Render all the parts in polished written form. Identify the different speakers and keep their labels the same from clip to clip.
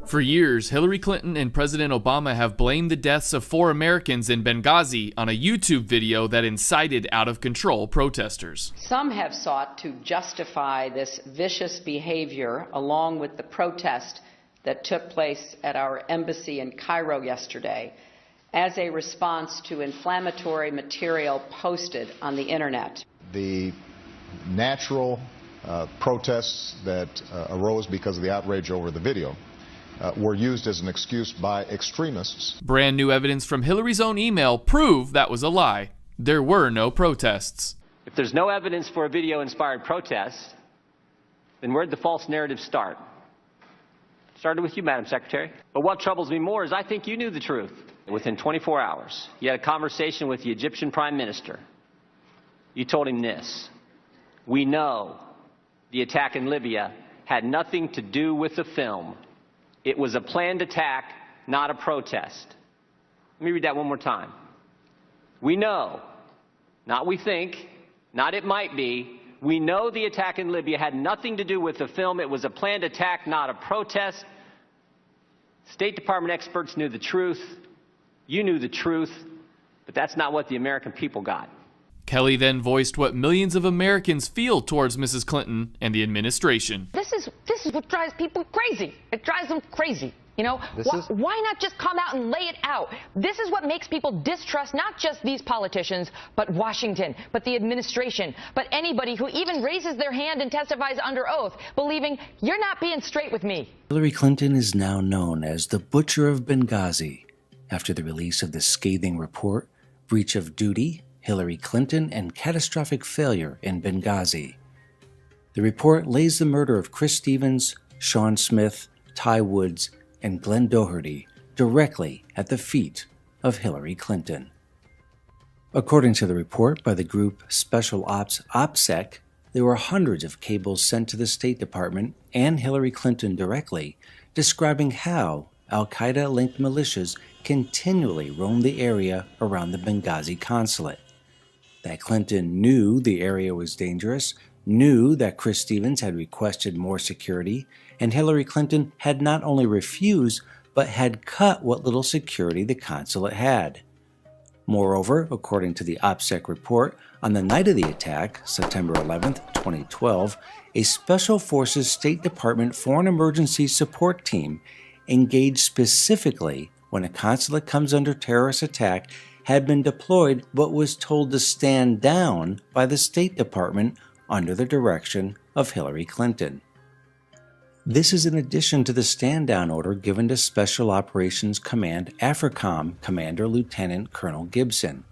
Speaker 1: For years, Hillary Clinton and President Obama have blamed the deaths of 4 Americans in Benghazi on a YouTube video that incited out-of-control protesters.
Speaker 2: Some have sought to justify this vicious behavior along with the protest that took place at our embassy in Cairo yesterday as a response to inflammatory material posted on the internet.
Speaker 3: The natural protests that arose because of the outrage over the video were used as an excuse by extremists.
Speaker 1: Brand new evidence from Hillary's own email prove that was a lie. There were no protests.
Speaker 4: If there's no evidence for a video-inspired protest, then where'd the false narrative start? It started with you, Madam Secretary. But what troubles me more is I think you knew the truth. Within 24 hours, you had a conversation with the Egyptian Prime Minister. You told him this: we know the attack in Libya had nothing to do with the film. It was a planned attack, not a protest. Let me read that one more time. We know, not we think, not it might be, we know the attack in Libya had nothing to do with the film. It was a planned attack, not a protest. State Department experts knew the truth. You knew the truth, but that's not what the American people got.
Speaker 1: Kelly then voiced what millions of Americans feel towards Mrs. Clinton and the administration.
Speaker 5: This is what drives people crazy. It drives them crazy. You know, why not just come out and lay it out? This is what makes people distrust not just these politicians, but Washington, but the administration, but anybody who even raises their hand and testifies under oath, believing you're not being straight with me.
Speaker 6: Hillary Clinton is now known as the Butcher of Benghazi after the release of the scathing report, Breach of Duty, Hillary Clinton, and Catastrophic Failure in Benghazi. The report lays the murder of Chris Stevens, Sean Smith, Ty Woods, and Glenn Doherty directly at the feet of Hillary Clinton. According to the report by the group Special Ops OPSEC, there were hundreds of cables sent to the State Department and Hillary Clinton directly, describing how al-Qaeda-linked militias continually roamed the area around the Benghazi consulate. That Clinton knew the area was dangerous, knew that Chris Stevens had requested more security, and Hillary Clinton had not only refused, but had cut what little security the consulate had. Moreover, according to the OPSEC report, on the night of the attack, September 11, 2012, a Special Forces State Department Foreign Emergency Support Team engaged specifically when a consulate comes under terrorist attack had been deployed but was told to stand down by the State Department under the direction of Hillary Clinton. This is in addition to the stand-down order given to Special Operations Command AFRICOM Commander Lieutenant Colonel Gibson.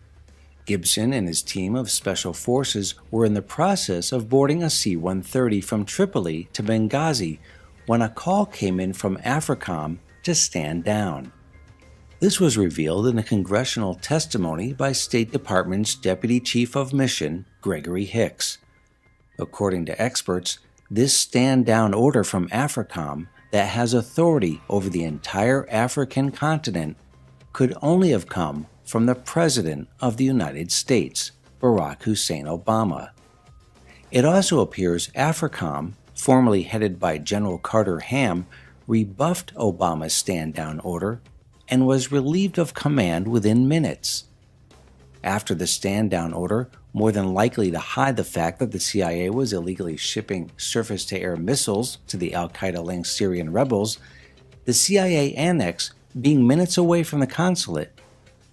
Speaker 6: Gibson and his team of Special Forces were in the process of boarding a C-130 from Tripoli to Benghazi when a call came in from AFRICOM to stand down. This was revealed in a congressional testimony by State Department's Deputy Chief of Mission, Gregory Hicks. According to experts, this stand-down order from AFRICOM that has authority over the entire African continent could only have come from the President of the United States, Barack Hussein Obama. It also appears AFRICOM, formerly headed by General Carter Ham, rebuffed Obama's stand-down order and was relieved of command within minutes. After the stand-down order, more than likely to hide the fact that the CIA was illegally shipping surface-to-air missiles to the al-Qaeda-linked Syrian rebels, the CIA annex being minutes away from the consulate,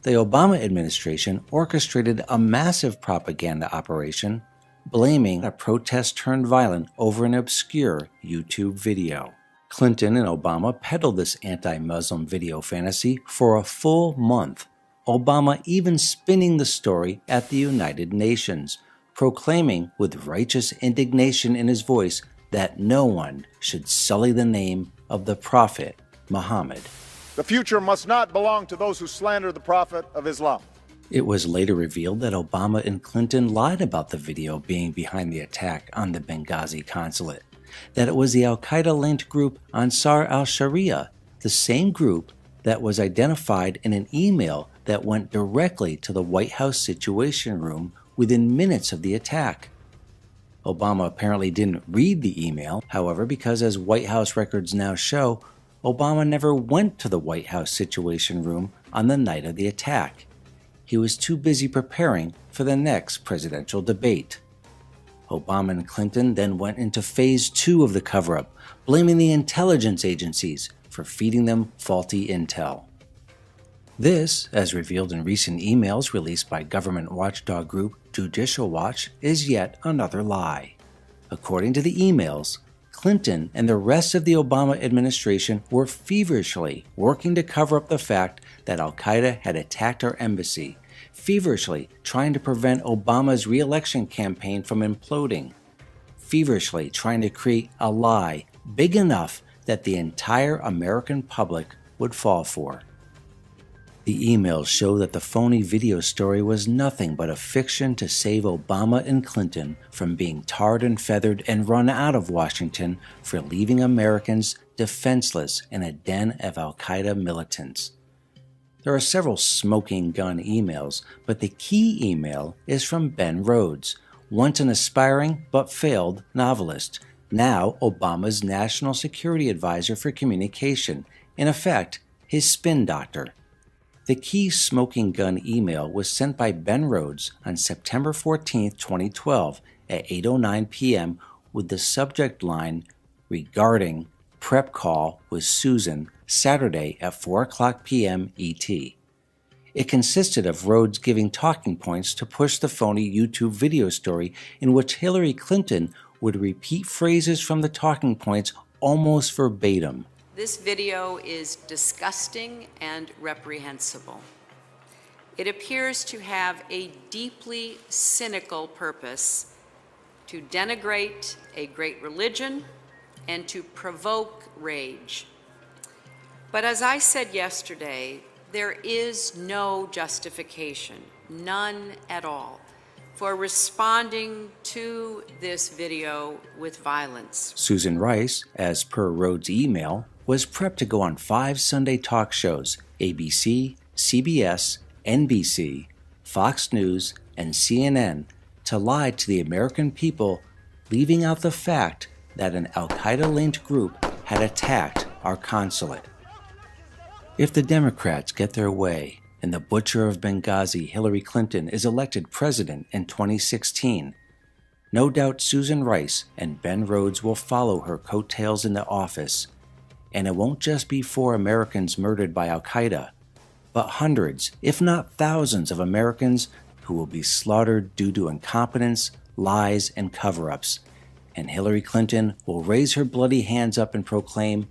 Speaker 6: the Obama administration orchestrated a massive propaganda operation blaming a protest turned violent over an obscure YouTube video. Clinton and Obama peddled this anti-Muslim video fantasy for a full month, Obama even spinning the story at the United Nations, proclaiming with righteous indignation in his voice that no one should sully the name of the Prophet Muhammad.
Speaker 7: The future must not belong to those who slander the Prophet of Islam.
Speaker 6: It was later revealed that Obama and Clinton lied about the video being behind the attack on the Benghazi consulate, that it was the al-Qaeda-linked group Ansar al-Sharia, the same group that was identified in an email that went directly to the White House Situation Room within minutes of the attack. Obama apparently didn't read the email, however, because as White House records now show, Obama never went to the White House Situation Room on the night of the attack. He was too busy preparing for the next presidential debate. Obama and Clinton then went into phase 2 of the cover-up, blaming the intelligence agencies for feeding them faulty intel. This, as revealed in recent emails released by government watchdog group Judicial Watch, is yet another lie. According to the emails, Clinton and the rest of the Obama administration were feverishly working to cover up the fact that al-Qaeda had attacked our embassy, feverishly trying to prevent Obama's re-election campaign from imploding, feverishly trying to create a lie big enough that the entire American public would fall for. The emails show that the phony video story was nothing but a fiction to save Obama and Clinton from being tarred and feathered and run out of Washington for leaving Americans defenseless in a den of al-Qaeda militants. There are several smoking gun emails, but the key email is from Ben Rhodes, once an aspiring but failed novelist, now Obama's National Security Advisor for Communication, in effect, his spin doctor. The key smoking gun email was sent by Ben Rhodes on September 14, 2012 at 8:09 p.m. with the subject line, "Regarding prep call with Susan, Saturday at 4:00 p.m. ET. It consisted of Rhodes giving talking points to push the phony YouTube video story in which Hillary Clinton would repeat phrases from the talking points almost verbatim.
Speaker 2: This video is disgusting and reprehensible. It appears to have a deeply cynical purpose to denigrate a great religion and to provoke rage. But as I said yesterday, there is no justification, none at all, for responding to this video with violence.
Speaker 6: Susan Rice, as per Rhodes' email, was prepped to go on 5 Sunday talk shows, ABC, CBS, NBC, Fox News, and CNN, to lie to the American people, leaving out the fact that an al-Qaeda-linked group had attacked our consulate. If the Democrats get their way and the butcher of Benghazi, Hillary Clinton, is elected president in 2016, no doubt Susan Rice and Ben Rhodes will follow her coattails into office. And it won't just be 4 Americans murdered by al-Qaeda, but hundreds, if not thousands, of Americans who will be slaughtered due to incompetence, lies, and cover-ups. And Hillary Clinton will raise her bloody hands up and proclaim,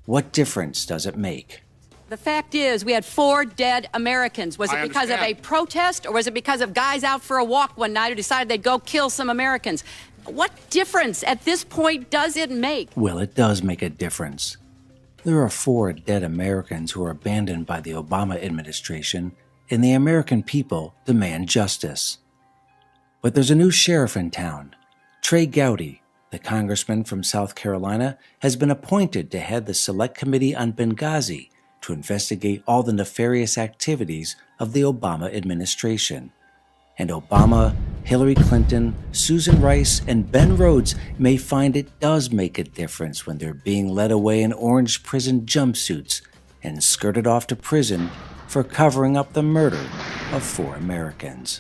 Speaker 6: "What difference does it make?"
Speaker 8: The fact is, we had 4 dead Americans. Was it because of a protest, or was it because of guys out for a walk one night who decided they'd go kill some Americans? What difference at this point does it make?
Speaker 6: Well, it does make a difference. There are 4 dead Americans who were abandoned by the Obama administration, and the American people demand justice. But there's a new sheriff in town. Trey Gowdy, the congressman from South Carolina, has been appointed to head the Select Committee on Benghazi to investigate all the nefarious activities of the Obama administration. And Obama, Hillary Clinton, Susan Rice, and Ben Rhodes may find it does make a difference when they're being led away in orange prison jumpsuits and skirted off to prison for covering up the murder of 4 Americans.